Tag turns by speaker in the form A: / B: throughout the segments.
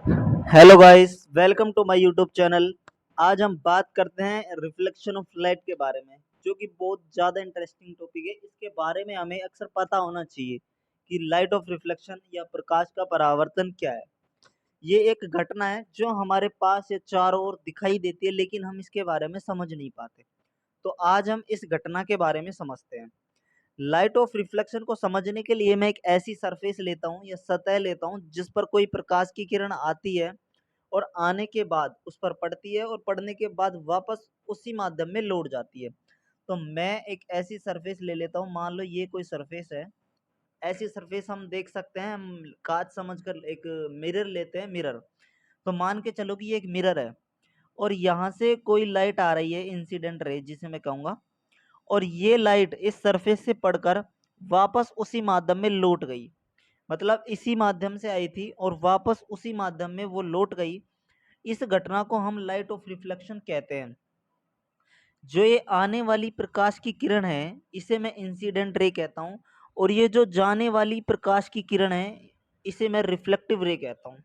A: Hello guys, welcome to my YouTube channel. आज हम बात करते हैं रिफ्लेक्शन ऑफ लाइट के बारे में, जो कि बहुत ज़्यादा इंटरेस्टिंग टॉपिक है। इसके बारे में हमें अक्सर पता होना चाहिए कि लाइट ऑफ रिफ्लेक्शन या प्रकाश का परावर्तन क्या है। ये एक घटना है जो हमारे पास या चारों ओर दिखाई देती है, लेकिन हम इसके बारे में समझ नहीं पाते। तो आज हम इस घटना के बारे में समझते हैं। लाइट ऑफ रिफ्लेक्शन को समझने के लिए मैं एक ऐसी सरफेस लेता हूँ या सतह लेता हूँ जिस पर कोई प्रकाश की किरण आती है और आने के बाद उस पर पड़ती है और पड़ने के बाद वापस उसी माध्यम में लौट जाती है। तो मैं एक ऐसी सरफेस ले लेता हूँ, मान लो ये कोई सरफेस है। ऐसी सरफेस हम देख सकते हैं, हम कांच समझकर एक मिरर लेते हैं। मिरर, तो मान के चलो कि ये एक मिरर है और यहाँ से कोई लाइट आ रही है, इंसिडेंट रे जिसे मैं कहूँगा, और ये लाइट इस सरफेस से पड़कर वापस उसी माध्यम में लौट गई। मतलब इसी माध्यम से आई थी और वापस उसी माध्यम में वो लौट गई। इस घटना को हम लाइट ऑफ रिफ्लेक्शन कहते हैं। जो ये आने वाली प्रकाश की किरण है, इसे मैं इंसिडेंट रे कहता हूँ, और ये जो जाने वाली प्रकाश की किरण है, इसे मैं रिफ्लेक्टिव रे कहता हूँ।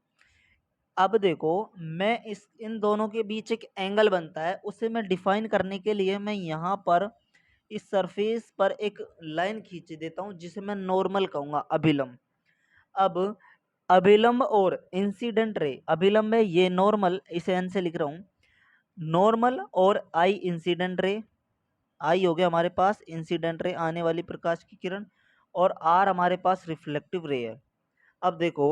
A: अब देखो, मैं इस इन दोनों के बीच एक एंगल बनता है, उसे मैं डिफाइन करने के लिए मैं यहाँ पर इस सरफेस पर एक लाइन खींच देता हूँ जिसे मैं नॉर्मल कहूँगा, अभिलंब। अब अभिलंब और इंसिडेंट रे, अभिलंब है ये नॉर्मल, इसे एन से लिख रहा हूँ, नॉर्मल, और आई इंसिडेंट रे। आई हो गया हमारे पास इंसिडेंट रे, आने वाली प्रकाश की किरण, और आर हमारे पास रिफ्लेक्टिव रे है। अब देखो,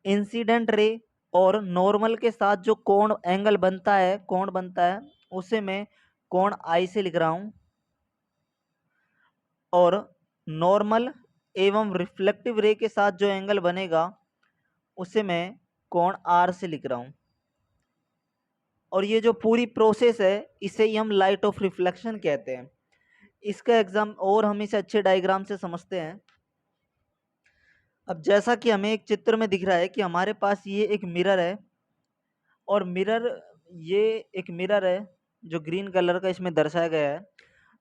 A: इंसिडेंट रे और नॉर्मल के साथ जो कोण एंगल बनता है, कोण बनता है, उसे मैं कोण आई से लिख रहा हूँ, और नॉर्मल एवं रिफ्लेक्टिव रे के साथ जो एंगल बनेगा उसे मैं कोण आर से लिख रहा हूँ। और ये जो पूरी प्रोसेस है, इसे ही हम लाइट ऑफ रिफ्लेक्शन कहते हैं। इसका एग्जाम और हम इसे अच्छे डायग्राम से समझते हैं। अब जैसा कि हमें एक चित्र में दिख रहा है कि हमारे पास ये एक मिरर है, और मिरर, ये एक मिरर है जो ग्रीन कलर का इसमें दर्शाया गया है।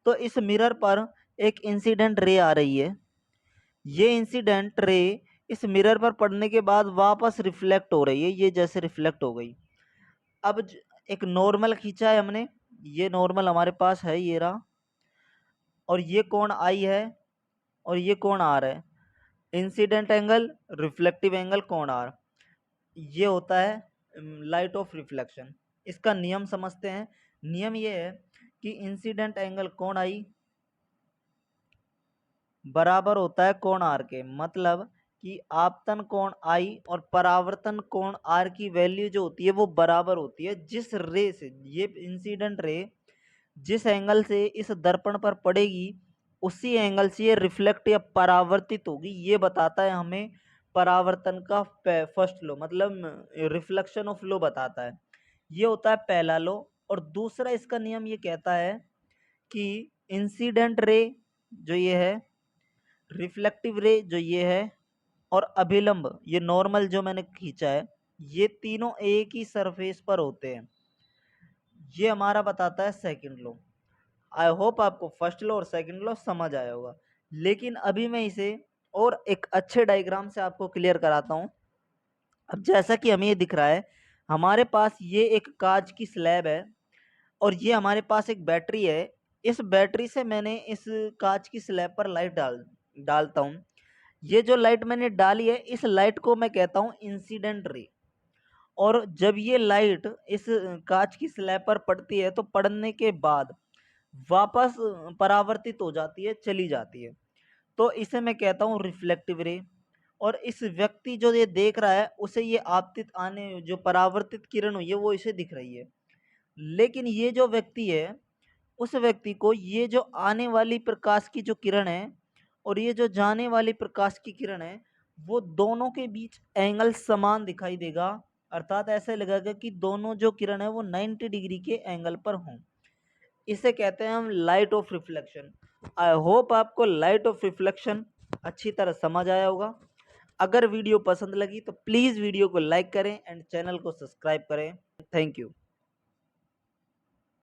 A: तो इस मिरर पर एक इंसिडेंट रे आ रही है। ये इंसिडेंट रे इस मिरर पर पड़ने के बाद वापस रिफ्लेक्ट हो रही है, ये जैसे रिफ्लेक्ट हो गई। अब एक नॉर्मल खींचा है हमने, ये नॉर्मल हमारे पास है, ये रहा, और ये कोण आई है और ये कोण आर है। इंसिडेंट एंगल, रिफ्लेक्टिव एंगल, कोण आर, ये होता है लाइट ऑफ रिफ्लेक्शन। इसका नियम समझते हैं। नियम ये है कि इंसिडेंट एंगल कोण आई बराबर होता है कोण आर के। मतलब कि आपतन कोण आई और परावर्तन कोण आर की वैल्यू जो होती है वो बराबर होती है। जिस रे से ये इंसिडेंट रे जिस एंगल से इस दर्पण पर पड़ेगी, उसी एंगल से ये रिफ्लेक्ट या परावर्तित होगी। ये बताता है हमें परावर्तन का फर्स्ट लो, मतलब रिफ्लेक्शन ऑफ लो बताता है। ये होता है पहला लो। और दूसरा इसका नियम ये कहता है कि इंसिडेंट रे जो ये है, रिफ्लेक्टिव रे जो ये है, और अभिलंब ये नॉर्मल जो मैंने खींचा है, ये तीनों एक ही सरफेस पर होते हैं। ये हमारा बताता है सेकंड लॉ। आई होप आपको फर्स्ट लॉ और सेकंड लॉ समझ आया होगा। लेकिन अभी मैं इसे और एक अच्छे डायग्राम से आपको क्लियर कराता हूँ। अब जैसा कि हमें ये दिख रहा है, हमारे पास ये एक कांच की स्लैब है और ये हमारे पास एक बैटरी है। इस बैटरी से मैंने इस कांच की स्लैब पर लाइट डालता हूँ। ये जो लाइट मैंने डाली है, इस लाइट को मैं कहता हूँ इंसिडेंट रे। और जब ये लाइट इस कांच की स्लैब पर पड़ती है, तो पड़ने के बाद वापस परावर्तित हो जाती है, चली जाती है। तो इसे मैं कहता हूँ रिफ्लेक्टिव रे। और इस व्यक्ति जो ये देख रहा है, उसे ये आपतित आने जो परावर्तित किरण हुई है वो इसे दिख रही है। लेकिन ये जो व्यक्ति है, उस व्यक्ति को ये जो आने वाली प्रकाश की जो किरण है और ये जो जाने वाली प्रकाश की किरण है, वो दोनों के बीच एंगल समान दिखाई देगा। अर्थात ऐसे लगेगा कि दोनों जो किरण है वो 90 डिग्री के एंगल पर हों। इसे कहते हैं हम light of reflection. I hope आपको लाइट ऑफ रिफ्लेक्शन अच्छी तरह समझ आया होगा। अगर वीडियो पसंद लगी तो प्लीज़ वीडियो को लाइक करें एंड चैनल को सब्सक्राइब करें। Thank you.